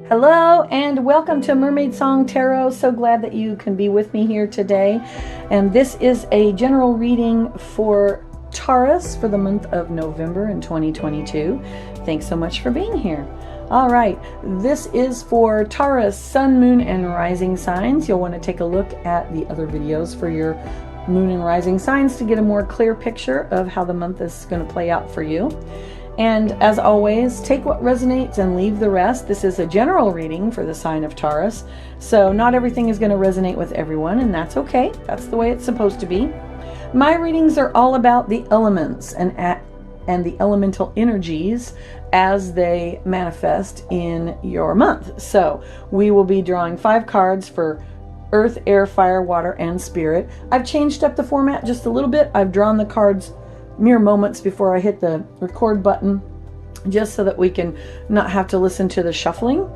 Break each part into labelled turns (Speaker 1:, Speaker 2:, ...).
Speaker 1: Hello and welcome to Mermaid Song Tarot. So glad that you can be with me here today. And this is a general reading for Taurus for the month of November in 2022. Thanks so much for being here. All right, this is for Taurus, Sun, Moon, and Rising signs. You'll want to take a look at the other videos for your Moon and Rising signs to get a more clear picture of how the month is going to play out for you. And as always, take what resonates and leave the rest. This is a general reading for the sign of Taurus, so not everything is going to resonate with everyone, and that's okay. That's the way it's supposed to be. My readings are all about the elements and the elemental energies as they manifest in your month. So we will be drawing 5 cards for Earth, Air, Fire, Water, and Spirit. I've changed up the format just a little bit. I've drawn the cards mere moments before I hit the record button, just so that we can not have to listen to the shuffling.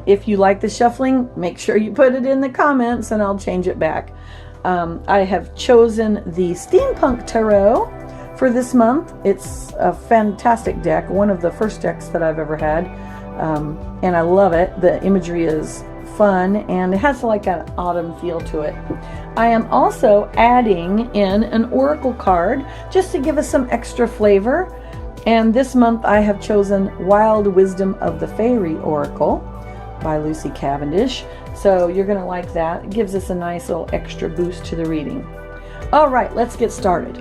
Speaker 1: If you like the shuffling, make sure you put it in the comments and I'll change it back. I have chosen the Steampunk Tarot for this month. It's a fantastic deck, one of the first decks that I've ever had, and I love it. The imagery is fun and it has like an autumn feel to it. I am also adding in an oracle card just to give us some extra flavor, and this month I have chosen Wild Wisdom of the Fairy Oracle by Lucy Cavendish. So you're going to like that. It gives us a nice little extra boost to the reading. All right, let's get started.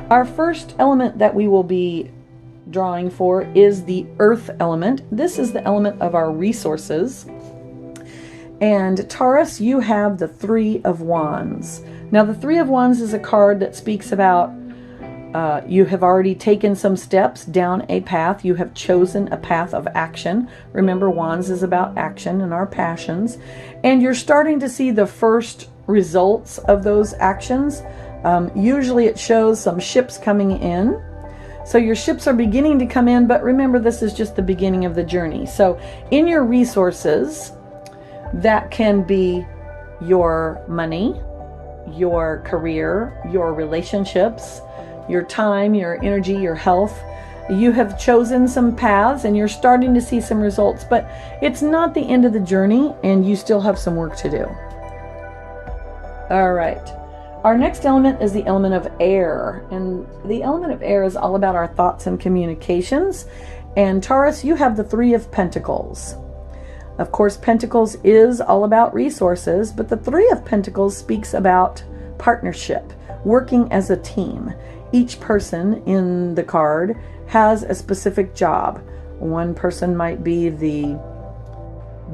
Speaker 1: Our first element that we will be drawing for is the Earth element. This is the element of our resources. And Taurus, you have the 3 of Wands. Now the 3 of Wands is a card that speaks about you have already taken some steps down a path. You have chosen a path of action. Remember, Wands is about action and our passions. And you're starting to see the first results of those actions. Usually it shows some ships coming in. So your ships are beginning to come in, but remember, this is just the beginning of the journey. So in your resources, that can be your money, your career, your relationships, your time, your energy, your health. You have chosen some paths and you're starting to see some results, but it's not the end of the journey and you still have some work to do. All right. Our next element is the element of air, and the element of air is all about our thoughts and communications. And Taurus, you have the 3 of Pentacles. Of course, Pentacles is all about resources, but the 3 of Pentacles speaks about partnership, working as a team. Each person in the card has a specific job. One person might be the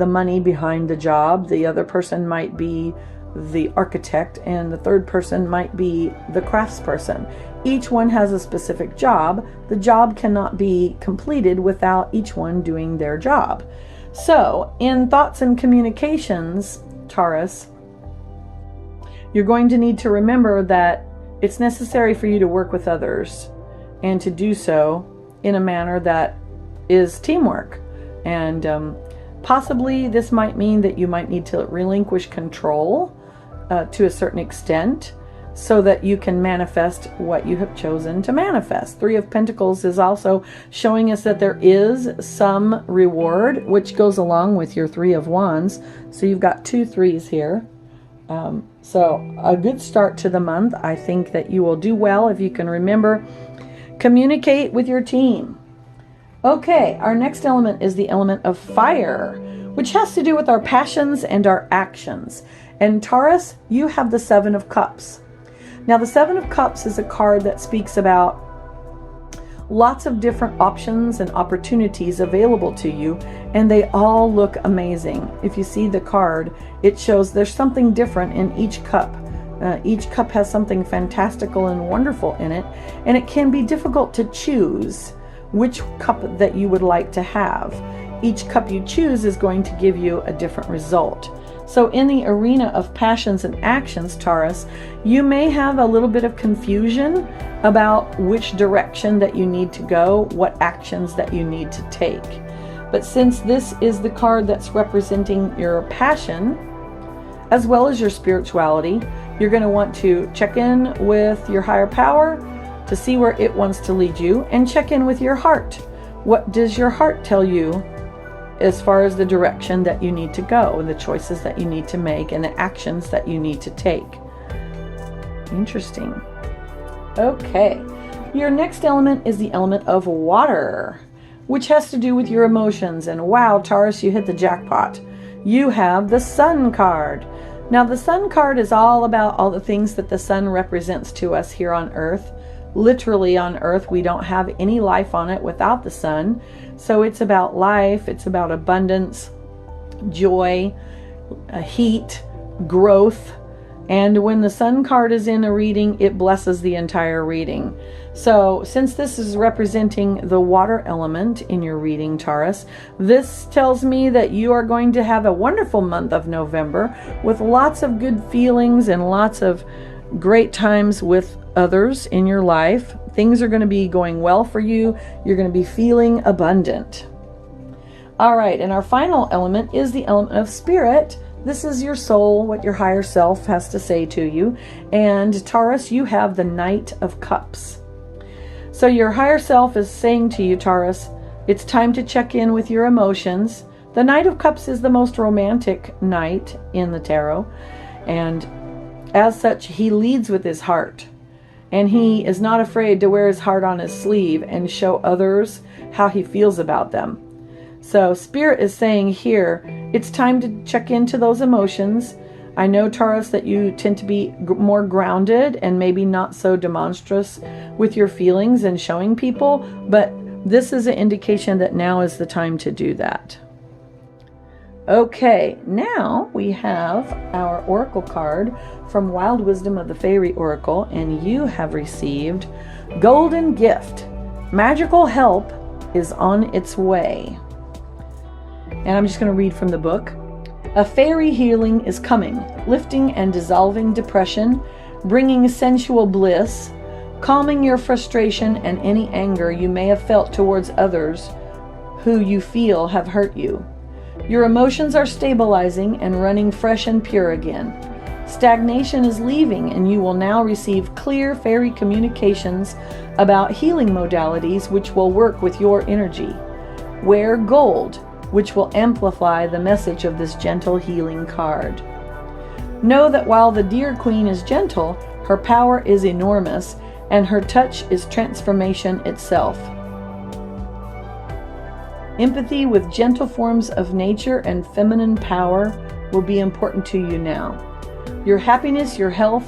Speaker 1: money behind the job, the other person might be the architect, and the third person might be the craftsperson. Each one has a specific job. The job cannot be completed without each one doing their job. So, in thoughts and communications, Taurus, you're going to need to remember that it's necessary for you to work with others and to do so in a manner that is teamwork. And possibly this might mean that you might need to relinquish control to a certain extent so that you can manifest what you have chosen to manifest. 3 of Pentacles is also showing us that there is some reward, which goes along with your 3 of Wands. So you've got 2 3s here. So a good start to the month. I think that you will do well if you can remember, communicate with your team. Okay, our next element is the element of fire, which has to do with our passions and our actions. And Taurus, you have the 7 of Cups. Now the 7 of Cups is a card that speaks about lots of different options and opportunities available to you, and they all look amazing. If you see the card, it shows there's something different in each cup. Each cup has something fantastical and wonderful in it, and it can be difficult to choose which cup that you would like to have. Each cup you choose is going to give you a different result. So in the arena of passions and actions, Taurus, you may have a little bit of confusion about which direction that you need to go, what actions that you need to take. But since this is the card that's representing your passion, as well as your spirituality, you're going to want to check in with your higher power to see where it wants to lead you, and check in with your heart. What does your heart tell you as far as the direction that you need to go, and the choices that you need to make, and the actions that you need to take. Interesting. Okay, your next element is the element of water, which has to do with your emotions. And wow, Taurus, you hit the jackpot. You have the Sun card. Now, the Sun card is all about all the things that the sun represents to us here on Earth. Literally on Earth, we don't have any life on it without the sun. So it's about life, it's about abundance, joy, heat, growth. And when the Sun card is in a reading, it blesses the entire reading. So since this is representing the water element in your reading, Taurus, this tells me that you are going to have a wonderful month of November with lots of good feelings and lots of great times with others in your life. Things are going to be going well for you. You're going to be feeling abundant. All right, and our final element is the element of spirit. This is your soul, what your higher self has to say to you. And Taurus, you have the Knight of Cups. So your higher self is saying to you, Taurus, it's time to check in with your emotions. The Knight of Cups is the most romantic knight in the tarot. And as such, he leads with his heart. And he is not afraid to wear his heart on his sleeve and show others how he feels about them. So Spirit is saying here, it's time to check into those emotions. I know, Taurus, that you tend to be more grounded and maybe not so demonstrous with your feelings and showing people, but this is an indication that now is the time to do that. Okay, now we have our Oracle card from Wild Wisdom of the Fairy Oracle, and you have received Golden Gift. Magical help is on its way. And I'm just going to read from the book. A fairy healing is coming, lifting and dissolving depression, bringing sensual bliss, calming your frustration and any anger you may have felt towards others who you feel have hurt you. Your emotions are stabilizing and running fresh and pure again. Stagnation is leaving, and you will now receive clear fairy communications about healing modalities which will work with your energy. Wear gold, which will amplify the message of this gentle healing card. Know that while the Deer Queen is gentle, her power is enormous, and her touch is transformation itself. Empathy with gentle forms of nature and feminine power will be important to you now. Your happiness, your health,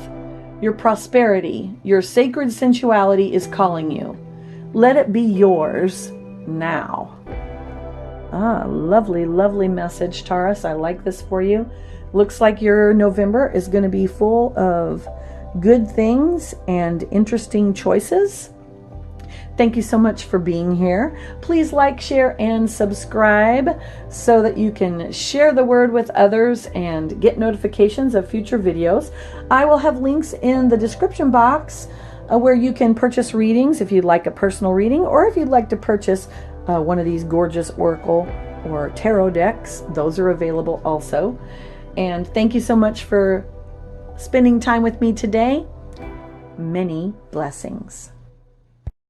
Speaker 1: your prosperity, your sacred sensuality is calling you. Let it be yours now. Lovely, lovely message, Taurus. I like this for you. Looks like your November is going to be full of good things and interesting choices. Thank you so much for being here. Please like, share, and subscribe so that you can share the word with others and get notifications of future videos. I will have links in the description box where you can purchase readings if you'd like a personal reading, or if you'd like to purchase one of these gorgeous oracle or tarot decks. Those are available also. And thank you so much for spending time with me today. Many blessings.